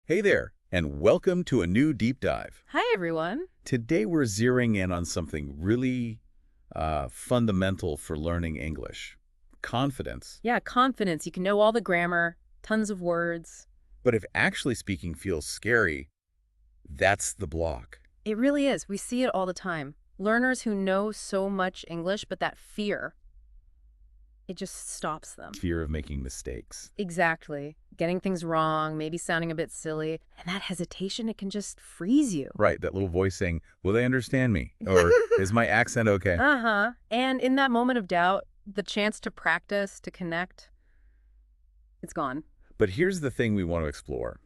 Hey there, and welcome to a new deep dive. Hi, everyone. Today we're zeroing in on something really fundamental for learning English, confidence. Yeah, confidence. You can know all the grammar, tons of words. But if actually speaking feels scary, that's the block. It really is. We see it all the time. Learners who know so much English, but that fear, it just stops them. Fear of making mistakes. Exactly. Getting things wrong, maybe sounding a bit silly. And that hesitation, it can just freeze you. Right, that little voice saying, will they understand me? Or is my accent okay? Uh-huh. And in that moment of doubt, the chance to practice, to connect, it's gone. But here's the thing we want to explore.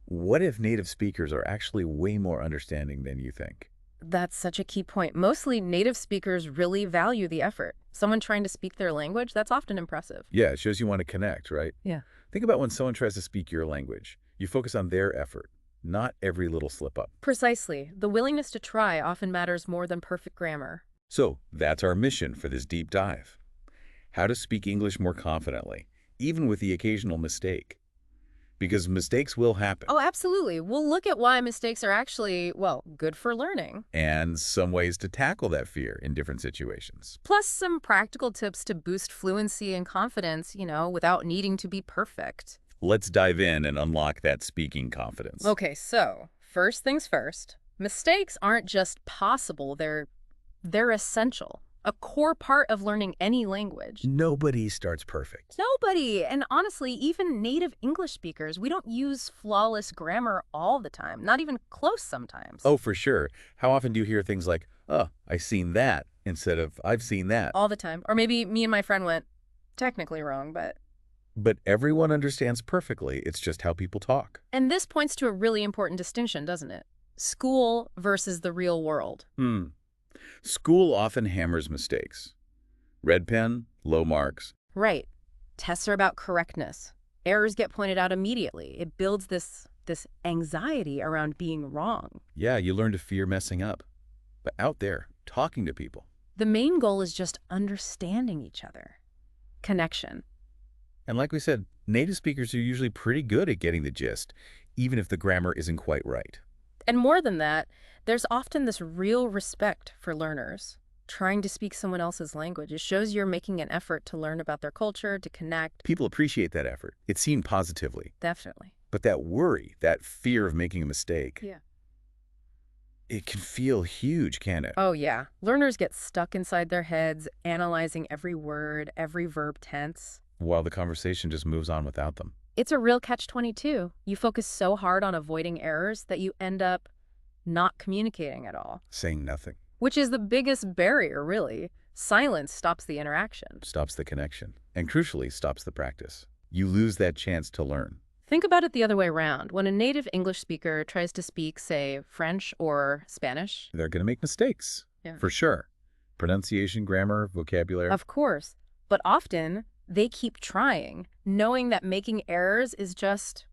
What if native speakers are actually way more understanding than you think? That's such a key point. Mostly native speakers really value the effort. Someone trying to speak their language, that's often impressive. Yeah, it shows you want to connect, right? Yeah. Think about when someone tries to speak your language. You focus on their effort, not every little slip-up. Precisely. The willingness to try often matters more than perfect grammar. So that's our mission for this deep dive. How to speak English more confidently, even with the occasional mistake. Because mistakes will happen. Oh, absolutely. We'll look at why mistakes are actually, well, good for learning. And some ways to tackle that fear in different situations. Plus some practical tips to boost fluency and confidence, without needing to be perfect. Let's dive in and unlock that speaking confidence. Okay, so first things first. Mistakes aren't just possible, they're essential. A core part of learning any language. Nobody starts perfect. Nobody. And honestly, even native English speakers, we don't use flawless grammar all the time, not even close sometimes. Oh, for sure. How often do you hear things like, oh, I've seen that, instead of I've seen that? All the time. Or maybe me and my friend went technically wrong, but... But everyone understands perfectly. It's just how people talk. And this points to a really important distinction, doesn't it? School versus the real world. School often hammers mistakes. Red pen, low marks. Right. Tests are about correctness. Errors get pointed out immediately. It builds this anxiety around being wrong. Yeah, you learn to fear messing up. But out there, talking to people. The main goal is just understanding each other. Connection. And like we said, native speakers are usually pretty good at getting the gist, even if the grammar isn't quite right. And more than that, there's often this real respect for learners. Trying to speak someone else's language, it shows you're making an effort to learn about their culture, to connect. People appreciate that effort. It's seen positively. Definitely. But that worry, that fear of making a mistake, Yeah. it can feel huge, can't it? Oh, yeah. Learners get stuck inside their heads, analyzing every word, every verb tense. While the conversation just moves on without them. It's a real catch-22. You focus so hard on avoiding errors that you end up not communicating at all. Saying nothing. Which is the biggest barrier, really. Silence stops the interaction. Stops the connection. And crucially, stops the practice. You lose that chance to learn. Think about it the other way around. When a native English speaker tries to speak, say, French or Spanish. They're going to make mistakes. Yeah. For sure. Pronunciation, grammar, vocabulary. Of course. But often, they keep trying, knowing that making errors is just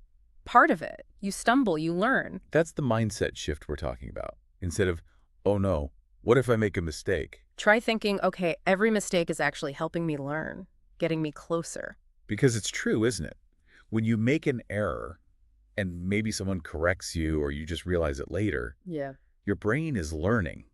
part of it. You stumble, you learn. That's the mindset shift we're talking about. Instead of, oh no, what if I make a mistake? Try thinking, okay, every mistake is actually helping me learn, getting me closer. Because it's true, isn't it? When you make an error, and maybe someone corrects you or you just realize it later, Yeah. your brain is learning.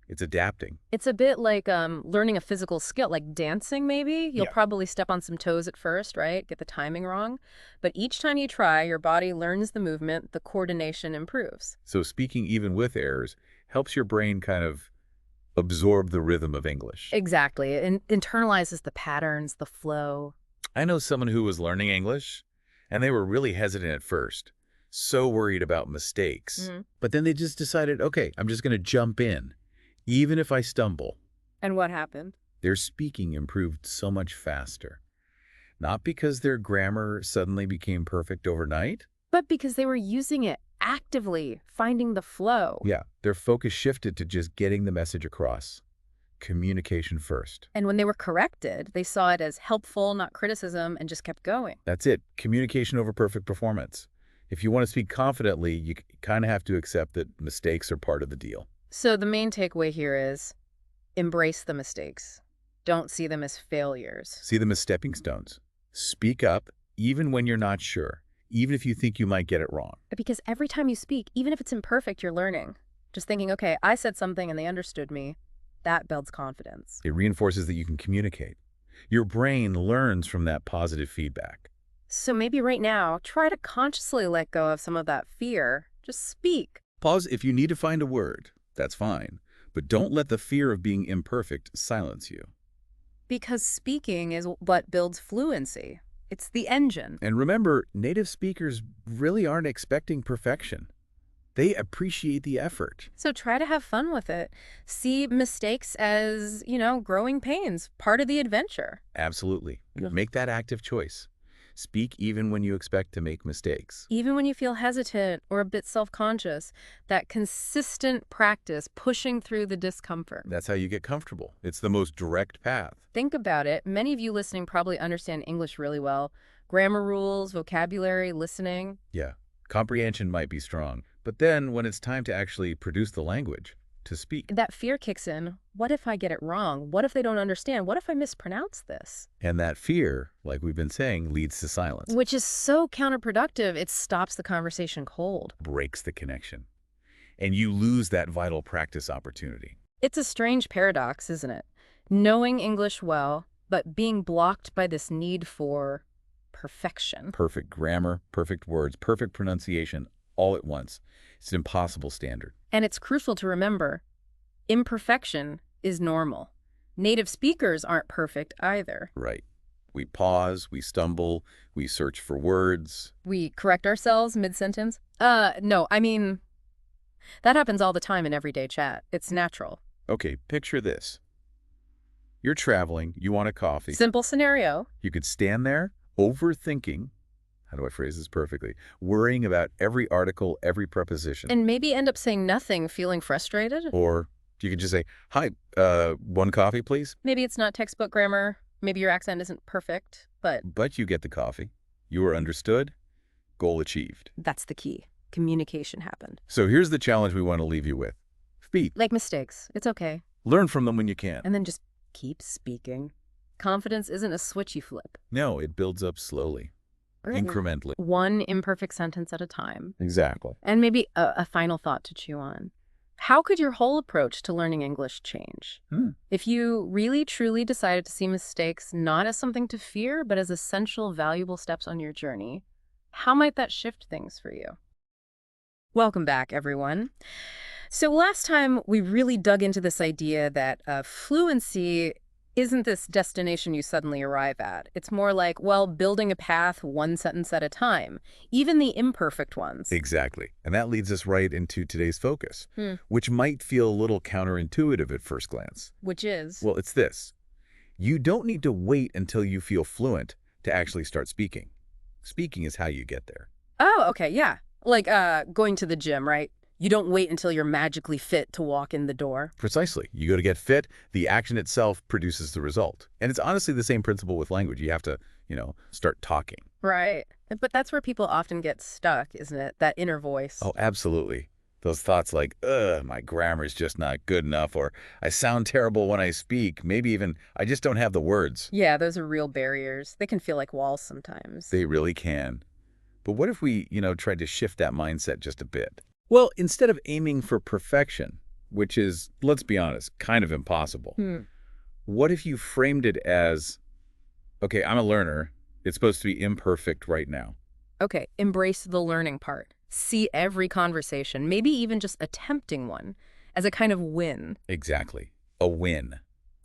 It's adapting. It's a bit like learning a physical skill, like dancing maybe. You'll Yeah. probably step on some toes at first, right? Get the timing wrong. But each time you try, your body learns the movement, the coordination improves. So speaking even with errors helps your brain kind of absorb the rhythm of English. Exactly. It internalizes the patterns, the flow. I know someone who was learning English, and they were really hesitant at first, so worried about mistakes. But then they just decided, okay, I'm just going to jump in. Even if I stumble, And what happened? their speaking improved so much faster. Not because their grammar suddenly became perfect overnight. But because they were using it actively, finding the flow. Yeah, their focus shifted to just getting the message across. Communication first. And when they were corrected, they saw it as helpful, not criticism, and just kept going. That's it. Communication over perfect performance. If you want to speak confidently, you kind of have to accept that mistakes are part of the deal. So the main takeaway here is embrace the mistakes. Don't see them as failures. See them as stepping stones. Speak up, even when you're not sure. even if you think you might get it wrong. Because every time you speak, even if it's imperfect, you're learning. Just thinking, okay, I said something and they understood me, that builds confidence. It reinforces that you can communicate. Your brain learns from that positive feedback. So maybe right now, try to consciously let go of some of that fear. Just speak. Pause if you need to find a word. That's fine. But don't let the fear of being imperfect silence you. Because speaking is what builds fluency. It's the engine. And remember, native speakers really aren't expecting perfection. They appreciate the effort. So try to have fun with it. See mistakes as, growing pains, part of the adventure. Absolutely. Yeah. Make that active choice. Speak even when you expect to make mistakes. Even when you feel hesitant or a bit self-conscious, that consistent practice pushing through the discomfort. That's how you get comfortable. It's the most direct path. Think about it. Many of you listening probably understand English really well. Grammar rules, vocabulary, listening. Yeah, comprehension might be strong. But then when it's time to actually produce the language, to speak. That fear kicks in. What if I get it wrong? What if they don't understand? What if I mispronounce this? And that fear, like we've been saying, leads to silence. Which is so counterproductive, it stops the conversation cold. Breaks the connection. And you lose that vital practice opportunity. It's a strange paradox, isn't it? Knowing English well, but being blocked by this need for perfection. Perfect grammar, perfect words, perfect pronunciation, all at once. It's an impossible standard. And it's crucial to remember, imperfection is normal. Native speakers aren't perfect either. Right. We pause, we stumble, we search for words. We correct ourselves mid-sentence. No, I mean, that happens all the time in everyday chat. It's natural. Okay, picture this. You're traveling, you want a coffee. Simple scenario. You could stand there, overthinking, how do I phrase this perfectly? Worrying about every article, every preposition. And maybe end up saying nothing, feeling frustrated. Or you could just say, hi, one coffee, please? Maybe it's not textbook grammar. Maybe your accent isn't perfect, but... But you get the coffee. You were understood. Goal achieved. That's the key. Communication happened. So here's the challenge we want to leave you with. Speak. Like mistakes. It's okay. Learn from them when you can. And then just keep speaking. Confidence isn't a switch you flip. No, it builds up slowly. Incrementally. One imperfect sentence at a time. Exactly. And maybe a final thought to chew on. How could your whole approach to learning English change? If you really, truly decided to see mistakes not as something to fear, but as essential, valuable steps on your journey, how might that shift things for you? Welcome back, everyone. So last time, we really dug into this idea that fluency isn't this destination you suddenly arrive at. It's more like, well, building a path one sentence at a time, even the imperfect ones. Exactly. And that leads us right into today's focus, which might feel a little counterintuitive at first glance. Which is? Well, it's this. You don't need to wait until you feel fluent to actually start speaking. Speaking is how you get there. Oh, okay, yeah. Like going to the gym, right? You don't wait until you're magically fit to walk in the door. Precisely. You go to get fit, the action itself produces the result. And it's honestly the same principle with language. You have to, start talking. Right. But that's where people often get stuck, isn't it? That inner voice. Oh, absolutely. Those thoughts like, my grammar's just not good enough, or I sound terrible when I speak. Maybe even I just don't have the words. Yeah, those are real barriers. They can feel like walls sometimes. They really can. But what if we, tried to shift that mindset just a bit? Well, instead of aiming for perfection, which is, let's be honest, kind of impossible, what if you framed it as, okay, I'm a learner. It's supposed to be imperfect right now. Okay, embrace the learning part. See every conversation, maybe even just attempting one, as a kind of win. Exactly. A win.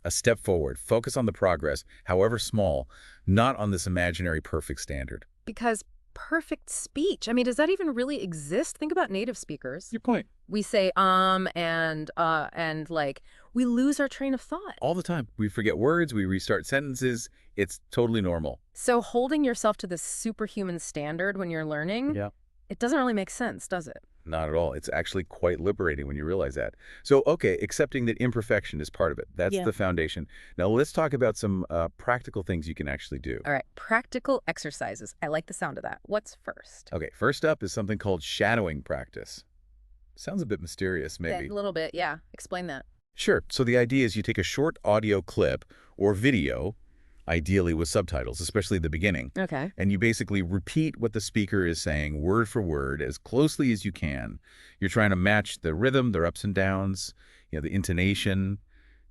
A step forward. Focus on the progress, however small, not on this imaginary perfect standard. Because perfect speech, I mean, does that even really exist? Think about native speakers. Your point. We say and like we lose our train of thought. All the time. We forget words, we restart sentences. It's totally normal. So holding yourself to this superhuman standard when you're learning, it doesn't really make sense, does it? Not at all. It's actually quite liberating when you realize that. So, okay, accepting that imperfection is part of it. That's the foundation. Now, let's talk about some practical things you can actually do. All right, practical exercises. I like the sound of that. What's first? Okay, first up is something called shadowing practice. Sounds a bit mysterious, maybe. A little bit, yeah. Explain that. Sure. So the idea is you take a short audio clip or video, ideally with subtitles, especially at the beginning. Okay. And you basically repeat what the speaker is saying word for word as closely as you can. You're trying to match the rhythm, their ups and downs, the intonation,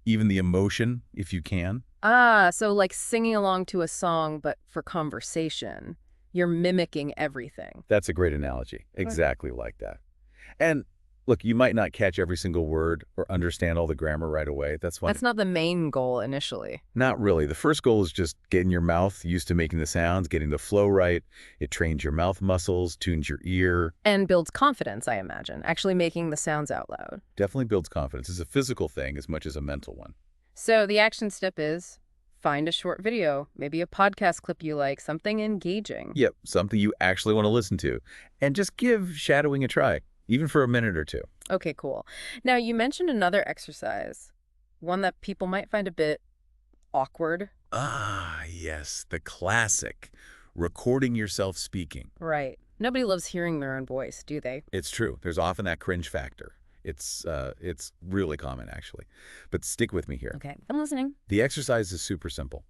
even the emotion, if you can. Ah, so like singing along to a song, but for conversation. You're mimicking everything. That's a great analogy. Exactly like that. And look, you might not catch every single word or understand all the grammar right away. That's fine. That's not the main goal initially. Not really. The first goal is just getting your mouth used to making the sounds, getting the flow right. It trains your mouth muscles, tunes your ear. And builds confidence, I imagine, actually making the sounds out loud. Definitely builds confidence. It's a physical thing as much as a mental one. So the action step is find a short video, maybe a podcast clip you like, something engaging. Yep, something you actually want to listen to. And just give shadowing a try, even for a minute or two. Okay, cool. Now, you mentioned another exercise, one that people might find a bit awkward. Ah, yes, the classic, recording yourself speaking. Right. Nobody loves hearing their own voice, do they? It's true. There's often that cringe factor. It's really common, actually. But stick with me here. Okay, I'm listening. The exercise is super simple.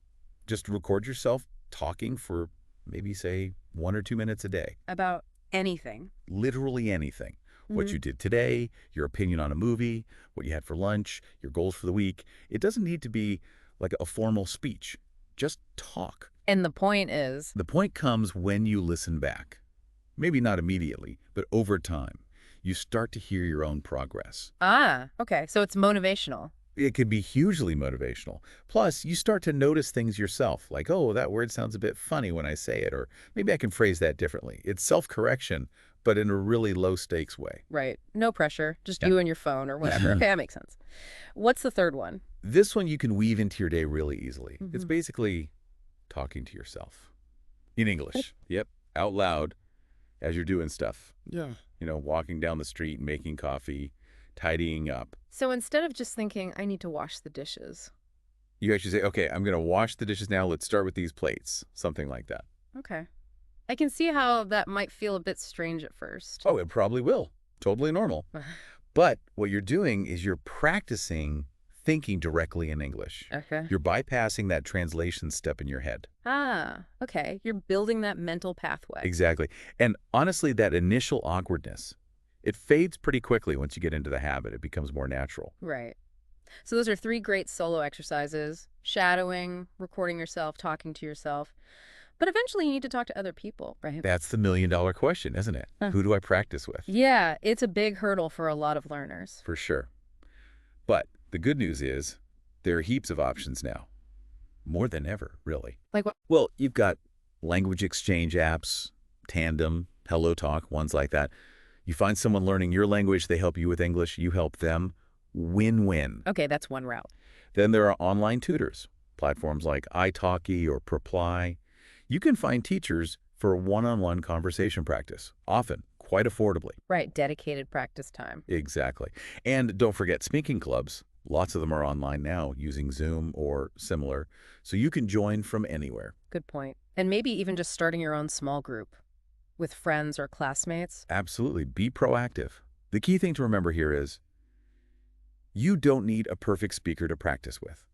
Just record yourself talking for maybe, say, 1 or 2 minutes a day. About anything. Literally anything. What you did today, your opinion on a movie, what you had for lunch, your goals for the week. It doesn't need to be like a formal speech. Just talk. And the point is? The point comes when you listen back. Maybe not immediately, but over time. You start to hear your own progress. Ah, okay. So it's motivational. It could be hugely motivational. Plus, you start to notice things yourself, like, oh, that word sounds a bit funny when I say it, or maybe I can phrase that differently. It's self-correction, but in a really low-stakes way. Right. No pressure. Just you and your phone or whatever. Okay, that makes sense. What's the third one? This one you can weave into your day really easily. It's basically talking to yourself. In English. Yep. Out loud as you're doing stuff. Yeah. Walking down the street, making coffee, tidying up. So instead of just thinking, I need to wash the dishes. You actually say, okay, I'm going to wash the dishes now. Let's start with these plates. Something like that. Okay. I can see how that might feel a bit strange at first. Oh, it probably will. Totally normal. But what you're doing is you're practicing thinking directly in English. Okay. You're bypassing that translation step in your head. Ah, okay. You're building that mental pathway. Exactly. And honestly, that initial awkwardness, it fades pretty quickly once you get into the habit. It becomes more natural. Right. So those are 3 great solo exercises: shadowing, recording yourself, talking to yourself. But eventually you need to talk to other people, right? That's the million-dollar question, isn't it? Who do I practice with? Yeah, it's a big hurdle for a lot of learners. For sure. But the good news is there are heaps of options now. More than ever, really. Like what? Well, you've got language exchange apps, Tandem, HelloTalk, ones like that. You find someone learning your language, they help you with English, you help them. Win-win. Okay, that's one route. Then there are online tutors, platforms like italki or Preply. You can find teachers for one-on-one conversation practice, often quite affordably. Right, dedicated practice time. Exactly. And don't forget speaking clubs. Lots of them are online now using Zoom or similar, so you can join from anywhere. Good point. And maybe even just starting your own small group with friends or classmates. Absolutely. Be proactive. The key thing to remember here is you don't need a perfect speaker to practice with.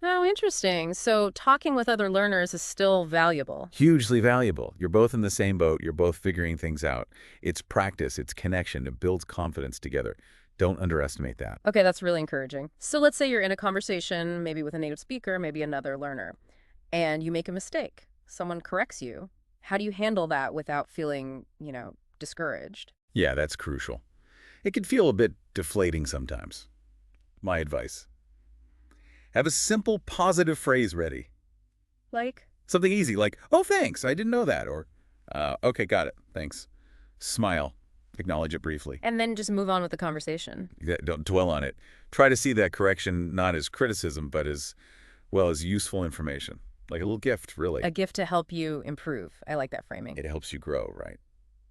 Oh, interesting. So talking with other learners is still valuable. Hugely valuable. You're both in the same boat. You're both figuring things out. It's practice. It's connection. It builds confidence together. Don't underestimate that. Okay, that's really encouraging. So let's say you're in a conversation, maybe with a native speaker, maybe another learner, and you make a mistake. Someone corrects you. How do you handle that without feeling, discouraged? Yeah, that's crucial. It can feel a bit deflating sometimes. My advice: have a simple positive phrase ready. Like? Something easy like, oh, thanks, I didn't know that, or, okay, got it, thanks. Smile. Acknowledge it briefly. And then just move on with the conversation. Don't dwell on it. Try to see that correction not as criticism, but as useful information. Like a little gift, really. A gift to help you improve. I like that framing. It helps you grow, right?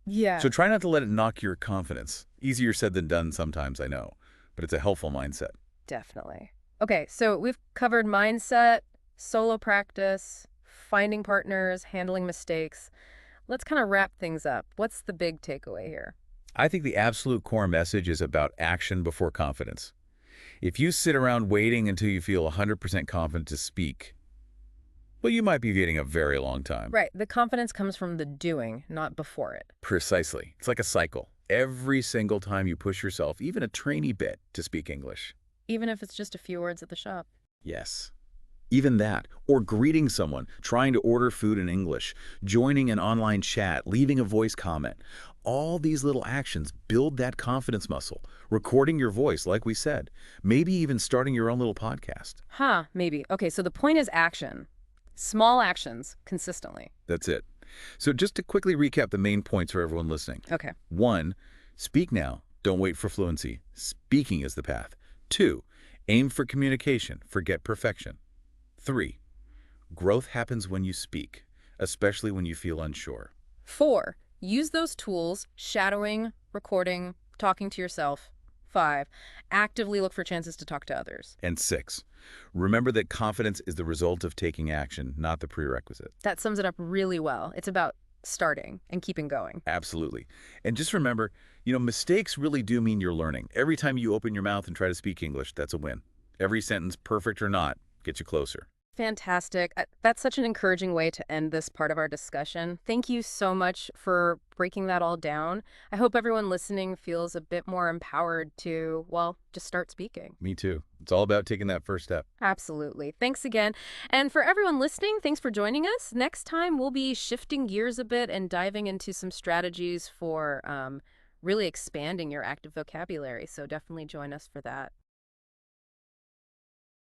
Yeah. So try not to let it knock your confidence. Easier said than done sometimes, I know. But it's a helpful mindset. Definitely. Okay, so we've covered mindset, solo practice, finding partners, handling mistakes. Let's kind of wrap things up. What's the big takeaway here? I think the absolute core message is about action before confidence. If you sit around waiting until you feel 100% confident to speak, Well, you might be waiting a very long time. Right. The confidence comes from the doing, not before it. Precisely. It's like a cycle. Every single time you push yourself, even a trainee bit, to speak English. Even if it's just a few words at the shop. Yes. Even that. Or greeting someone, trying to order food in English, joining an online chat, leaving a voice comment. All these little actions build that confidence muscle. Recording your voice, like we said. Maybe even starting your own little podcast. Maybe. Okay, so the point is action. Small actions, consistently. That's it. So just to quickly recap the main points for everyone listening. Okay. 1. Speak now. Don't wait for fluency. Speaking is the path. 2. Aim for communication. Forget perfection. 3. Growth happens when you speak, especially when you feel unsure. 4. Use those tools, shadowing, recording, talking to yourself. 5. Actively look for chances to talk to others. And 6. Remember that confidence is the result of taking action, not the prerequisite. That sums it up really well. It's about starting and keeping going. Absolutely. And just remember, mistakes really do mean you're learning. Every time you open your mouth and try to speak English, that's a win. Every sentence, perfect or not, gets you closer. Fantastic. That's such an encouraging way to end this part of our discussion. Thank you so much for breaking that all down. I hope everyone listening feels a bit more empowered to, well, just start speaking. Me too. It's all about taking that first step. Absolutely. Thanks again. And for everyone listening, thanks for joining us. Next time, we'll be shifting gears a bit and diving into some strategies for really expanding your active vocabulary. So definitely join us for that.